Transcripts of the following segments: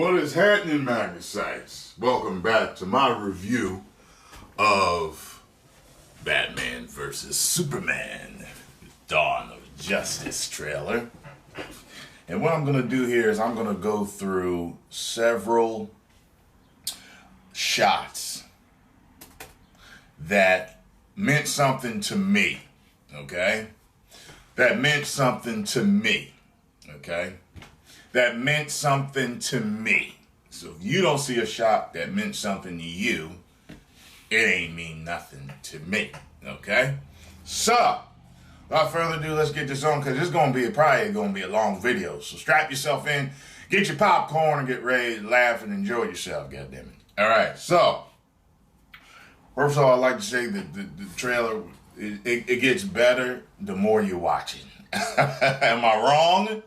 What is happening, Magnacites? Welcome back to my review of Batman vs. Superman, Dawn of Justice trailer. And what I'm going to do here is I'm going to go through several shots that meant something to me, okay? That meant something to me, okay? That meant something to me. So if you don't see a shot that meant something to you, it ain't mean nothing to me, okay? So, without further ado, let's get this on, because it's probably going to be a long video. So strap yourself in, get your popcorn, and get ready to laugh and enjoy yourself, goddammit. All right, so, first of all, I'd like to say that the trailer, it gets better the more you watch it. Am I wrong?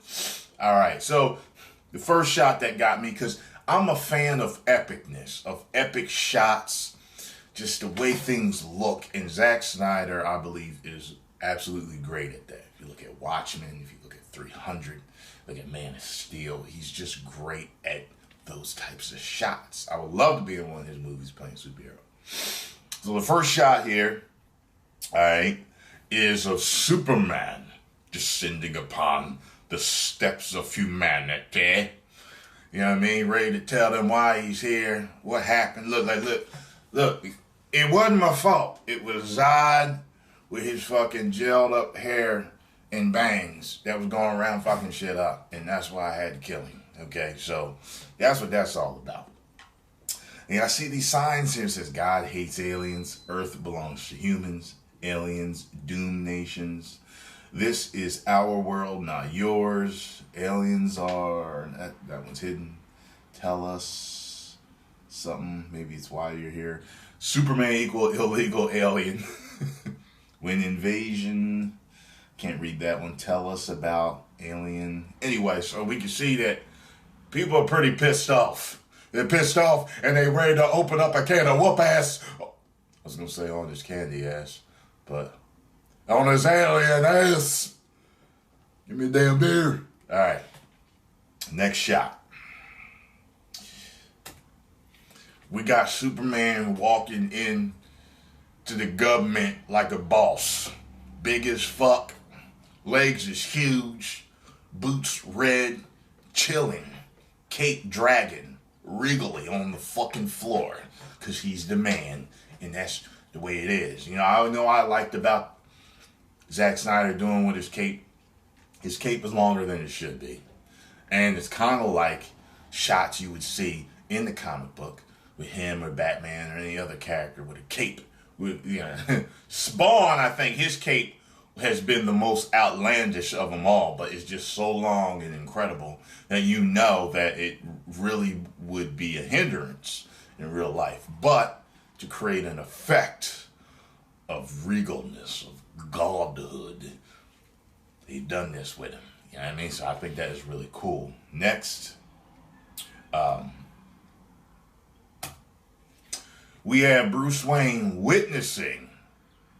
All right, so the first shot that got me, because I'm a fan of epicness, of epic shots, just the way things look. And Zack Snyder, I believe, is absolutely great at that. If you look at Watchmen, if you look at 300, look at Man of Steel, he's just great at those types of shots. I would love to be in one of his movies playing superhero. So the first shot here, all right, is of Superman descending upon the steps of humanity. You know what I mean? Ready to tell them why he's here, what happened. Look, it wasn't my fault. It was Zod with his fucking gelled up hair and bangs that was going around fucking shit up. And that's why I had to kill him. Okay, so that's what that's all about. And I see these signs here that says God hates aliens, Earth belongs to humans, aliens doom nations. This is our world, not yours. Aliens are, that one's hidden. Tell us something. Maybe it's why you're here. Superman equal illegal alien. When invasion. Can't read that one. Tell us about alien. Anyway, so we can see that people are pretty pissed off. They're pissed off and they're ready to open up a can of whoop ass. I was going to say on this candy ass, but on his alien ass. Give me a damn beer. All right. Next shot. We got Superman walking in to the government like a boss. Big as fuck. Legs is huge. Boots red. Chilling. Cape dragging. Regally on the fucking floor. Because he's the man. And that's the way it is. You know I liked about Zack Snyder doing with his cape. His cape is longer than it should be. And it's kind of like shots you would see in the comic book with him or Batman or any other character with a cape. Spawn, I think his cape has been the most outlandish of them all, but it's just so long and incredible that you know that it really would be a hindrance in real life. But to create an effect of regalness, of godhood, they've done this with him. You know what I mean? So I think that is really cool. Next, we have Bruce Wayne witnessing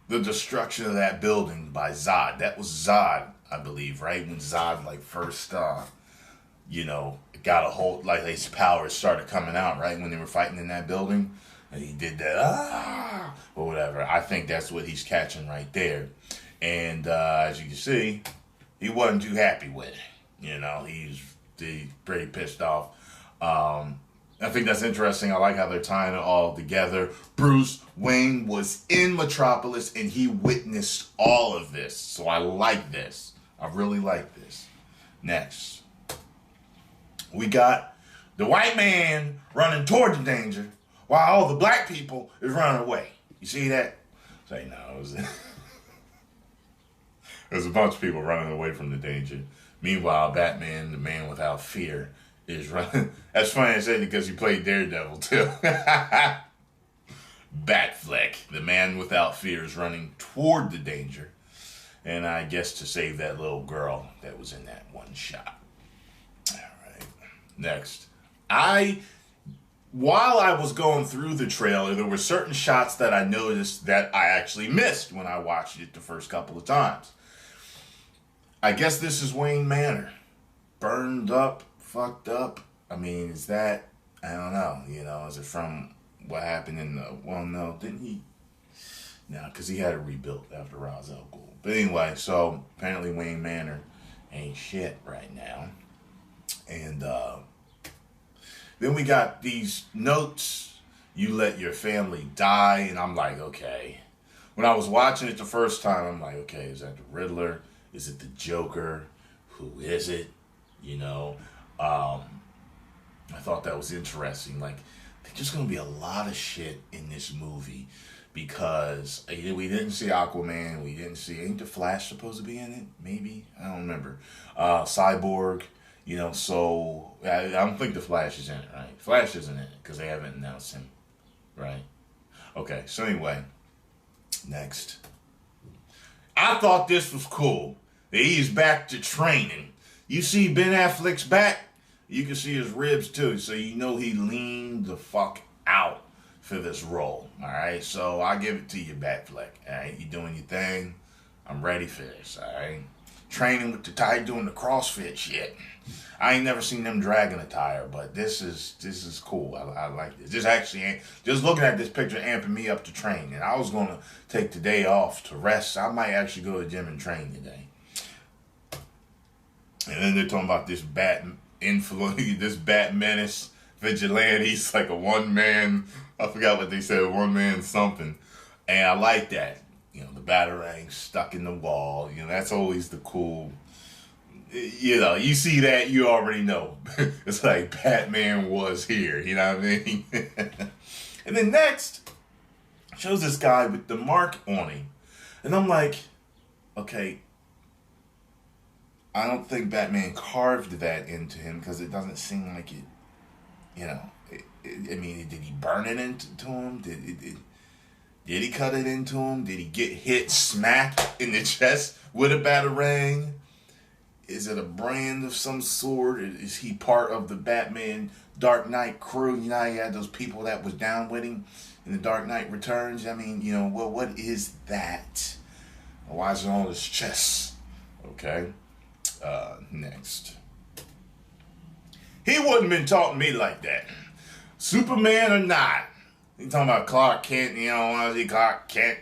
the destruction of that building by Zod. That was Zod, I believe, right? When Zod first got a hold, his powers started coming out, right? When they were fighting in that building. And he did that, or whatever. I think that's what he's catching right there. And as you can see, he wasn't too happy with it. He's pretty pissed off. I think that's interesting. I like how they're tying it all together. Bruce Wayne was in Metropolis and he witnessed all of this. So I like this. I really like this. Next, we got the white man running toward the danger while all the black people is running away. You see that? Say no. There's a bunch of people running away from the danger. Meanwhile, Batman, the man without fear, is running. That's funny to say because he played Daredevil too. Batfleck, the man without fear, is running toward the danger. And I guess to save that little girl that was in that one shot. All right. Next. While I was going through the trailer, there were certain shots that I noticed that I actually missed when I watched it the first couple of times. I guess this is Wayne Manor. Burned up, fucked up, I mean, is that, I don't know, you know, is it from what happened in the, well, no, didn't he? No, because he had it rebuilt after Ra's al Ghul. But anyway, so apparently Wayne Manor ain't shit right now. And then we got these notes, you let your family die, and I'm like, okay. When I was watching it the first time, I'm like, okay, is that the Riddler? Is it the Joker? Who is it? You know, I thought that was interesting. Like, there's just going to be a lot of shit in this movie because we didn't see Aquaman. We didn't see, ain't the Flash supposed to be in it? Maybe? I don't remember. Cyborg, you know, so I don't think the Flash is in it, right? Flash isn't in it because they haven't announced him, right? Okay, so anyway, next. I thought this was cool. He's back to training. You see Ben Affleck's back, you can see his ribs too, so you know he leaned the fuck out for this role. Alright, so I give it to you, Batfleck. Alright, you doing your thing. I'm ready for this, alright? Training with the tire, doing the CrossFit shit. I ain't never seen them dragging a tire, but this is cool. I like this. This actually, just looking at this picture amping me up to train. And I was going to take the day off to rest. I might actually go to the gym and train today. And then they're talking about this this Bat Menace vigilante. He's like a one-man, I forgot what they said, one-man something. And I like that. You know, the Batarang stuck in the wall. You know, that's always the cool, you know, you see that, you already know. It's like Batman was here, you know what I mean? And then next, shows this guy with the mark on him. And I'm like, okay, I don't think Batman carved that into him because it doesn't seem like it, you know. I mean, did he burn it into him? Did he cut it into him? Did he get hit, smacked in the chest with a Batarang? Is it a brand of some sort? Is he part of the Batman Dark Knight crew? You know, he had those people that was down with him in the Dark Knight Returns. I mean, you know, well, what is that? Why is it on his chest? Okay. Next. He wouldn't been talking to me like that. Superman or not. He talking about Clark Kent, you know, Clark Kent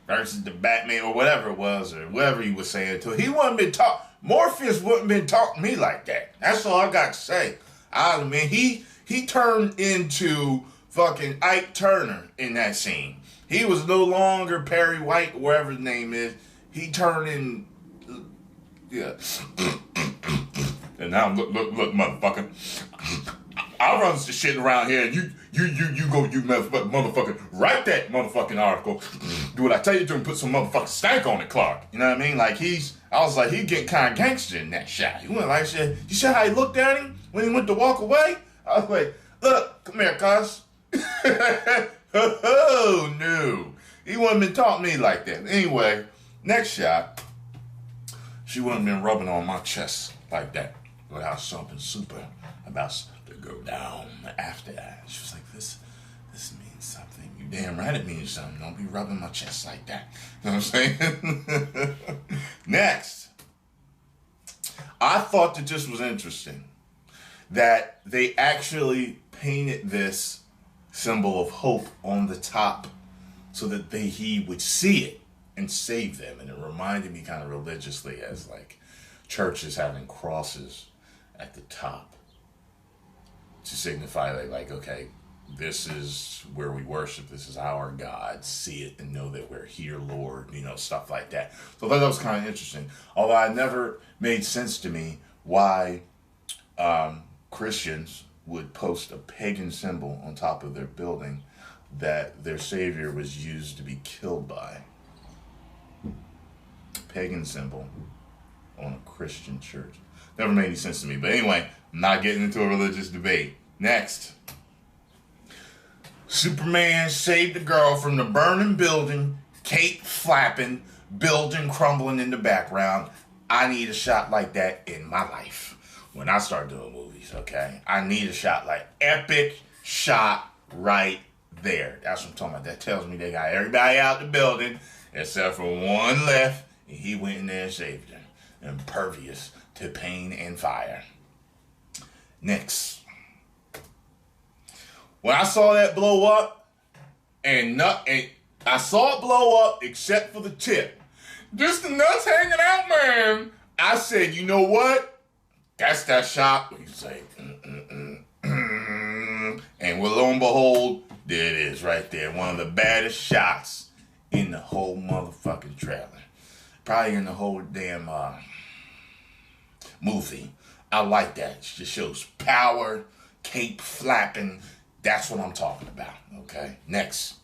versus the Batman or whatever it was, or whatever he was saying to. He wouldn't been talking. Morpheus wouldn't been talking to me like that. That's all I got to say. I mean, he turned into fucking Ike Turner in that scene. He was no longer Perry White, whatever his name is. He turned in, yeah. And now look, motherfucker. I run the shit around here, and you go, you motherfucker, write that motherfucking article. Do what I tell you to, and put some motherfucking stank on it, Clark. You know what I mean? Like I was like, he getting kind of gangster in that shot. He went like, shit. You see how he looked at him when he went to walk away? I was like, look, come here, cuz. Oh no, he wouldn't been talking to me like that. Anyway, next shot, she wouldn't been rubbing on my chest like that without something super about to go down after that. She was like, this means something. You damn right it means something. Don't be rubbing my chest like that. You know what I'm saying? Next, I thought that this was interesting, that they actually painted this symbol of hope on the top so that he would see it and save them. And it reminded me kind of religiously as like churches having crosses at the top to signify like, okay, this is where we worship. This is our God. See it and know that we're here, Lord. You know, stuff like that. So I thought that was kind of interesting. Although it never made sense to me why Christians would post a pagan symbol on top of their building that their Savior was used to be killed by. Pagan symbol on a Christian church. Never made any sense to me. But anyway, I'm not getting into a religious debate. Next. Superman saved the girl from the burning building, cape flapping, building crumbling in the background. I need a shot like that in my life when I start doing movies, okay? I need a shot like epic shot right there. That's what I'm talking about. That tells me they got everybody out the building except for one left, and he went in there and saved her. Impervious to pain and fire. Next. When I saw that blow up, and I saw it blow up except for the tip. Just the nuts hanging out, man. I said, you know what? That's that shot. He's like, and lo and behold, there it is right there. One of the baddest shots in the whole motherfucking trailer. Probably in the whole damn movie. I like that. It just shows power, cape flapping. That's what I'm talking about, okay? Next.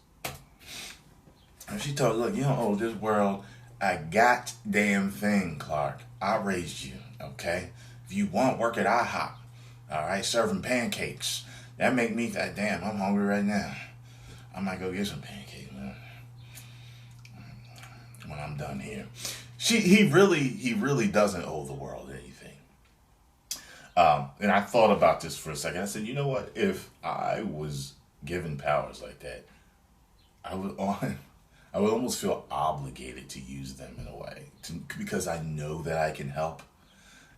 And she told, look, you don't owe this world a goddamn thing, Clark. I raised you, okay? If you want, work at IHOP, all right? Serving pancakes. That make me think, damn, I'm hungry right now. I might go get some pancakes, man, when I'm done here. He really doesn't owe the world anything. And I thought about this for a second. I said, you know what? If I was given powers like that, I would almost feel obligated to use them in a way, because I know that I can help,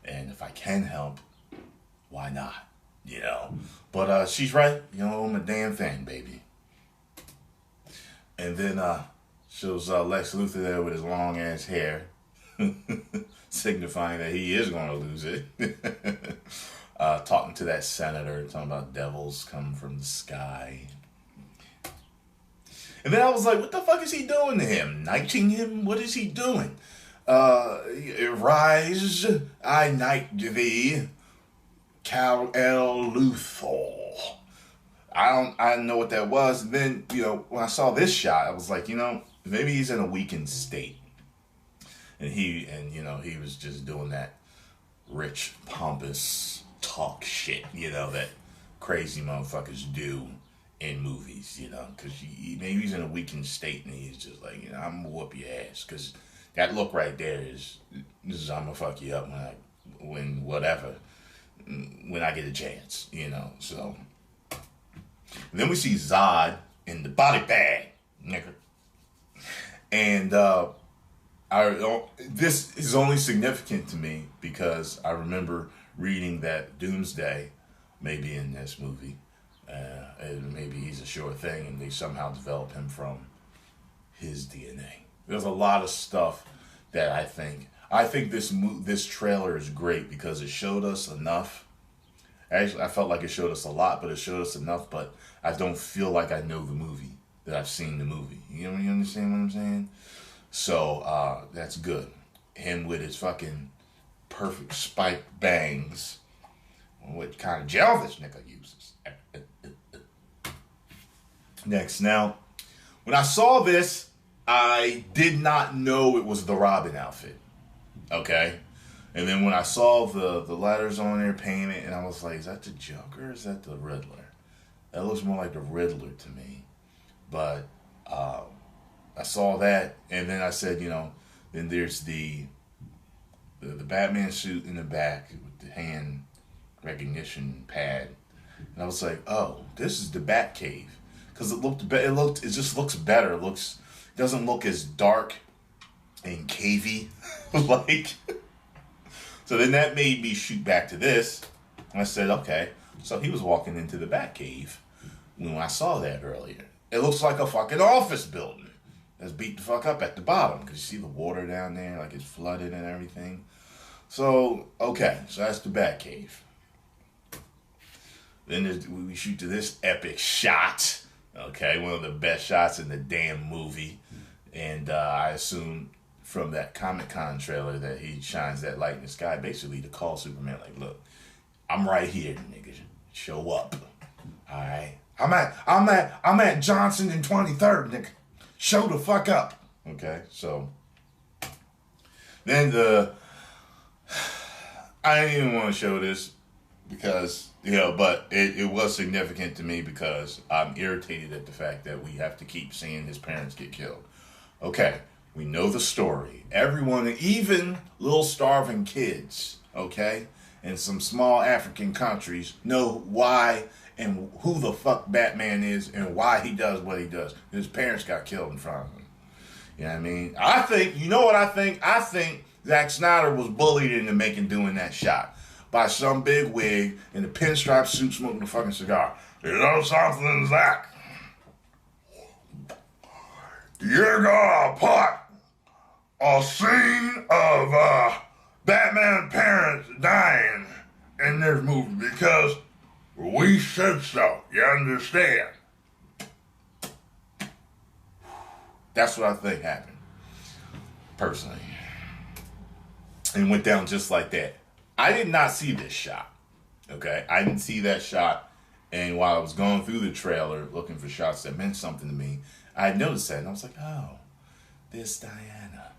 and if I can help, why not? You know. But she's right. You don't owe him a damn thing, baby. And then shows Lex Luthor there with his long ass hair, signifying that he is going to lose it. Talking to that senator, talking about devils come from the sky. And then I was like, what the fuck is he doing to him? Knighting him? What is he doing? Rise, I knight thee, Kal-El Luthor. I don't know what that was. And then, you know, when I saw this shot, I was like, you know, maybe he's in a weakened state. And he was just doing that rich, pompous talk shit, you know, that crazy motherfuckers do in movies, you know, because maybe he's in a weakened state and he's just like, you know, I'm gonna whoop your ass, because that look right there is I'm gonna fuck you up when I get a chance, you know. So and then we see Zod in the body bag, nigga, and this is only significant to me because I remember reading that Doomsday may be in this movie. And maybe he's a sure thing, and they somehow develop him from his DNA. There's a lot of stuff that I think this trailer is great because it showed us enough. Actually, I felt like it showed us a lot, but it showed us enough. But I don't feel like I know the movie, that I've seen the movie. You understand what I'm saying? So that's good. Him with his fucking perfect spiked bangs. What kind of gel this nigga uses? Next, now, when I saw this, I did not know it was the Robin outfit. Okay? And then when I saw the letters on there painted, and I was like, is that the Joker or is that the Riddler? That looks more like the Riddler to me. But I saw that, and then I said, you know, then there's the Batman suit in the back with the hand recognition pad. And I was like, oh, this is the Batcave. Because it just looks better. It doesn't look as dark and cavey. Like, so then that made me shoot back to this. And I said, okay, so he was walking into the Batcave when I saw that earlier. It looks like a fucking office building that's beat the fuck up at the bottom. Because you see the water down there, like it's flooded and everything. So, okay, so that's the Batcave. Then we shoot to this epic shot. Okay, one of the best shots in the damn movie. And I assume from that Comic-Con trailer that he shines that light in the sky, basically to call Superman, like, look, I'm right here, nigga. Show up. Alright? I'm at Johnson and 23rd, nigga. Show the fuck up. Okay, so then I didn't even want to show this because, you know, but it was significant to me because I'm irritated at the fact that we have to keep seeing his parents get killed. Okay, we know the story. Everyone, even little starving kids, okay, in some small African countries know why and who the fuck Batman is and why he does what he does. His parents got killed in front of him. You know what I mean? I think, you know what I think? I think Zack Snyder was bullied into doing that shot by some big wig in a pinstripe suit smoking a fucking cigar. You know something, Zach? You're gonna put a scene of Batman parents dying in this movie because we said so. You understand? That's what I think happened, personally. And went down just like that. I did not see this shot. Okay? I didn't see that shot. And while I was going through the trailer looking for shots that meant something to me, I had noticed that. And I was like, oh, there's Diana.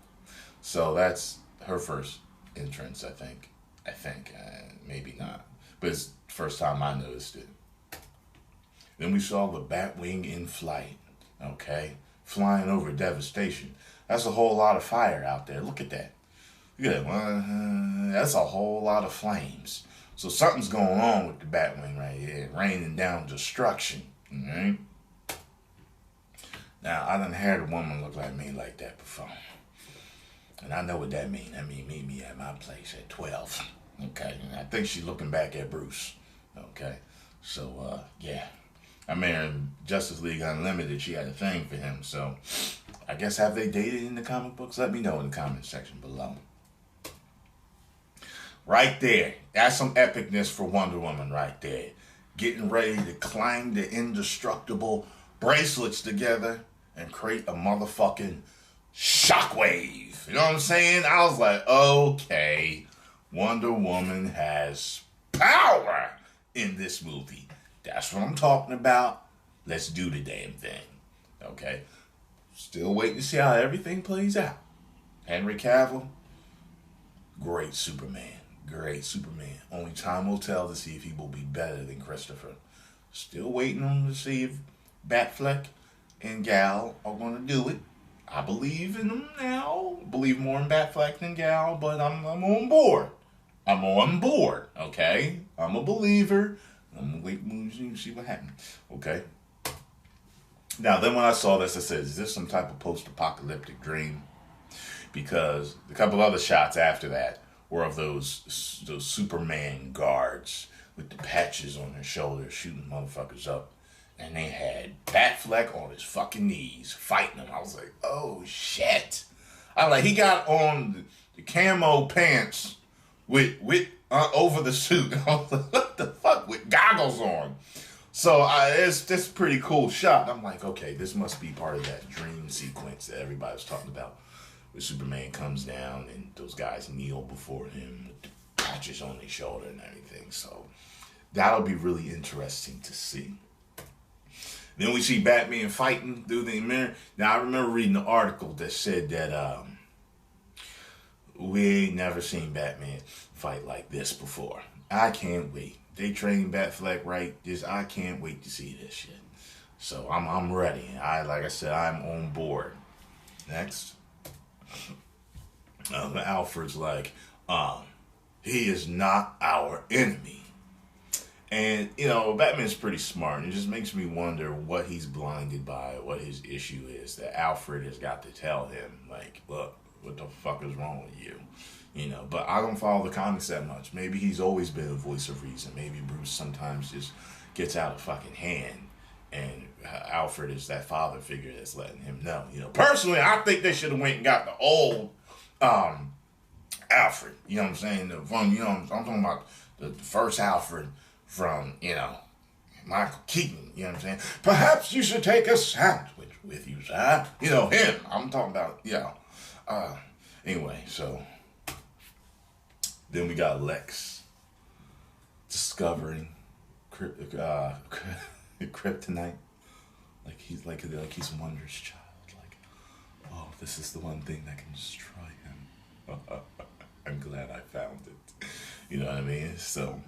So that's her first entrance, I think. Maybe not. But it's the first time I noticed it. Then we saw the Batwing in flight. Okay? Flying over devastation. That's a whole lot of fire out there. Look at that. Look at that. That's a whole lot of flames. So something's going on with the Batwing right here. Raining down destruction. Alright? Now, I done had a woman look like me like that before. And I know what that means. That means meet me at my place at 12. Okay? And I think she's looking back at Bruce. Okay? So, yeah. I mean, in Justice League Unlimited, she had a thing for him. So, I guess have they dated in the comic books? Let me know in the comment section below. Right there. That's some epicness for Wonder Woman right there. Getting ready to climb the indestructible bracelets together and create a motherfucking shockwave. You know what I'm saying? I was like, okay, Wonder Woman has power in this movie. That's what I'm talking about. Let's do the damn thing. Okay? Still waiting to see how everything plays out. Henry Cavill, great Superman. Great Superman. Only time will tell to see if he will be better than Christopher. Still waiting on to see if Batfleck and Gal are going to do it. I believe in them now. Believe more in Batfleck than Gal, but I'm on board. I'm on board, okay? I'm a believer. I'm going to wait and see what happens, okay? Now, then when I saw this, I said, is this some type of post-apocalyptic dream? Because a couple other shots after that were of those Superman guards with the patches on their shoulders shooting motherfuckers up. And they had Batfleck on his fucking knees fighting them. I was like, oh, shit. I like, he got on the camo pants with over the suit. I was like, what the fuck? With goggles on. So it's this pretty cool shot. I'm like, okay, this must be part of that dream sequence that everybody was talking about. Where Superman comes down and those guys kneel before him with the patches on their shoulder and everything. So that'll be really interesting to see. Then we see Batman fighting through the mirror. Now, I remember reading the article that said that we ain't never seen Batman fight like this before. I can't wait. They trained Batfleck right. I can't wait to see this shit. So I'm ready. Like I said, I'm on board. Next. Alfred's like, he is not our enemy. And, you know, Batman's pretty smart. And it just makes me wonder what he's blinded by, what his issue is that Alfred has got to tell him. Like, look, what the fuck is wrong with you? You know, but I don't follow the comics that much. Maybe he's always been a voice of reason. Maybe Bruce sometimes just gets out of fucking hand. And Alfred is that father figure that's letting him know. You know, personally, I think they should have went and got the old Alfred. You know what I'm saying? I'm talking about the first Alfred from, you know, Michael Keaton. You know what I'm saying? Perhaps you should take a sandwich with you, sir. You know, him. I'm talking about, you know. Anyway, so then we got Lex discovering kryptonite. Like he's Wonder's child. Like, oh, this is the one thing that can destroy him. I'm glad I found it. You know what I mean? So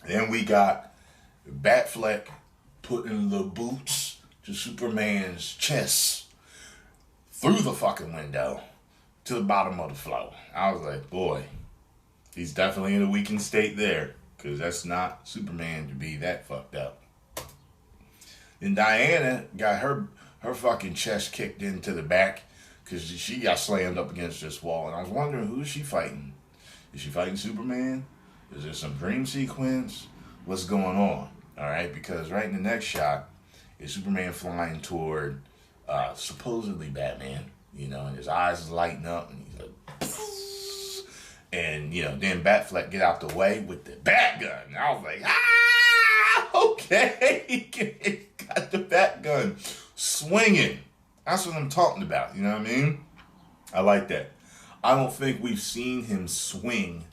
then we got Batfleck putting the boots to Superman's chest through the fucking window to the bottom of the floor. I was like, boy, he's definitely in a weakened state there, because that's not Superman to be that fucked up. Then Diana got her fucking chest kicked into the back because she got slammed up against this wall. And I was wondering, who is she fighting? Is she fighting Superman? Is there some dream sequence? What's going on? All right, because right in the next shot is Superman flying toward supposedly Batman, you know, and his eyes is lighting up, and he's like, and you know, then Batfleck get out the way with the bat gun. And I was like, okay, got the bat gun swinging. That's what I'm talking about. You know what I mean? I like that. I don't think we've seen him swing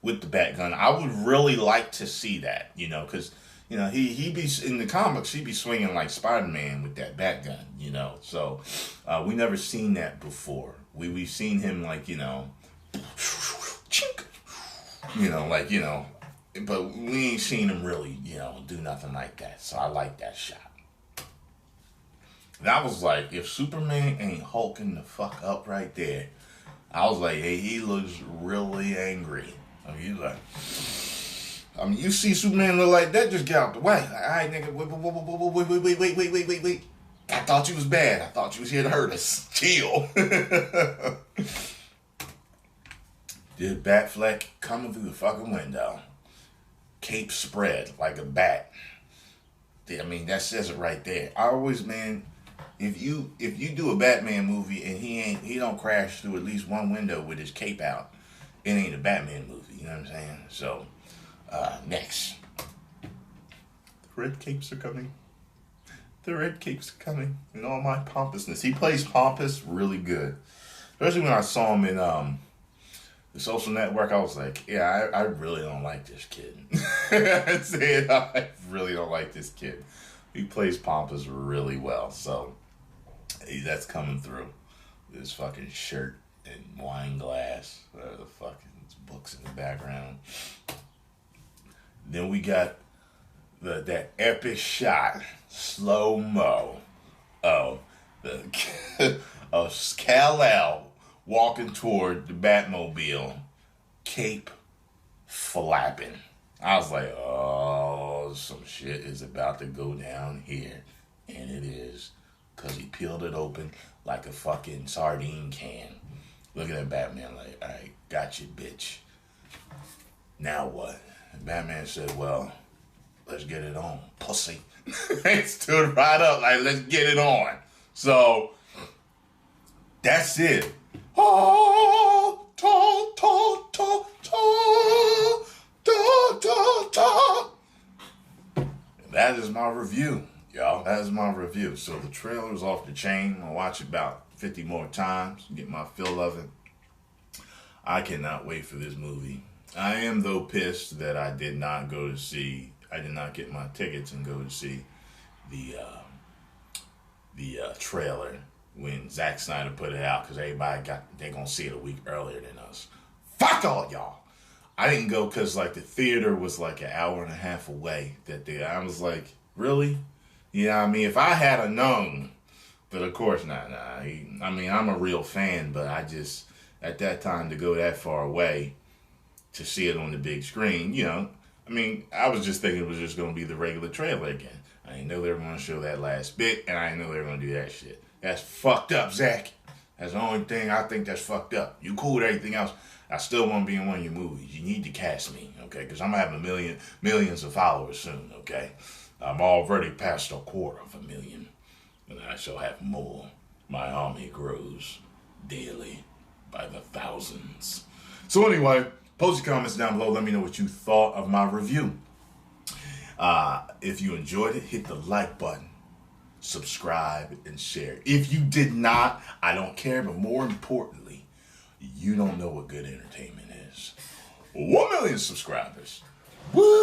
with the bat gun. I would really like to see that, you know, because, you know, he be, in the comics, he be swinging like Spider-Man with that bat gun, you know. So, we never seen that before. We've seen him like, you know, like, you know, but we ain't seen him really, you know, do nothing like that. So I like that shot. And I was like, if Superman ain't hulking the fuck up right there, I was like, hey, he looks really angry. I mean, he's like, I mean, you see Superman look like that, just get out the way. Like, all right, nigga, wait. I thought you was bad. I thought you was here to hurt us. Chill. Did Batfleck coming through the fucking window. Cape spread like a bat. I mean, that says it right there. I always, man, if you do a Batman movie and he don't crash through at least one window with his cape out, it ain't a Batman movie. You know what I'm saying? So, next. The red capes are coming. The red capes are coming. In all my pompousness. He plays pompous really good. Especially when I saw him in The Social Network, I was like, yeah, I really don't like this kid. I really don't like this kid. He plays pompous really well. So, that's coming through. This fucking shirt and wine glass. The fucking books in the background. Then we got that epic shot, slow-mo, of Kal-El walking toward the Batmobile, cape flapping. I was like, oh, some shit is about to go down here. And it is. Because he peeled it open like a fucking sardine can. Looking at Batman like, all right, got you, bitch. Now what? And Batman said, well, let's get it on, pussy. He stood right up like, let's get it on. So, that's it. Oh, ta, ta, ta, ta, ta, ta, ta. That is my review, y'all. That is my review. So the trailer's off the chain. I'll watch it about 50 more times, get my fill of it. I cannot wait for this movie. I am, though, pissed that I did not get my tickets and go to see the trailer when Zack Snyder put it out, because they're going to see it a week earlier than us. Fuck all y'all. I didn't go because, like, the theater was, like, an hour and a half away that day. I was like, really? You know what I mean? If I had known, but of course not. I mean, I'm a real fan, but I just, at that time, to go that far away to see it on the big screen, you know, I mean, I was just thinking it was just going to be the regular trailer again. I didn't know they were going to show that last bit, and I didn't know they were going to do that shit. That's fucked up, Zach. That's the only thing I think that's fucked up. You cool with everything else. I still want to be in one of your movies. You need to cast me, okay? Because I'm going to have millions of followers soon, okay? I'm already past 250,000, and I shall have more. My army grows daily by the thousands. So anyway, post your comments down below. Let me know what you thought of my review. If you enjoyed it, hit the like button, subscribe, and share. If you did not, I don't care, but more importantly, you don't know what good entertainment is. 1 million subscribers. Woo!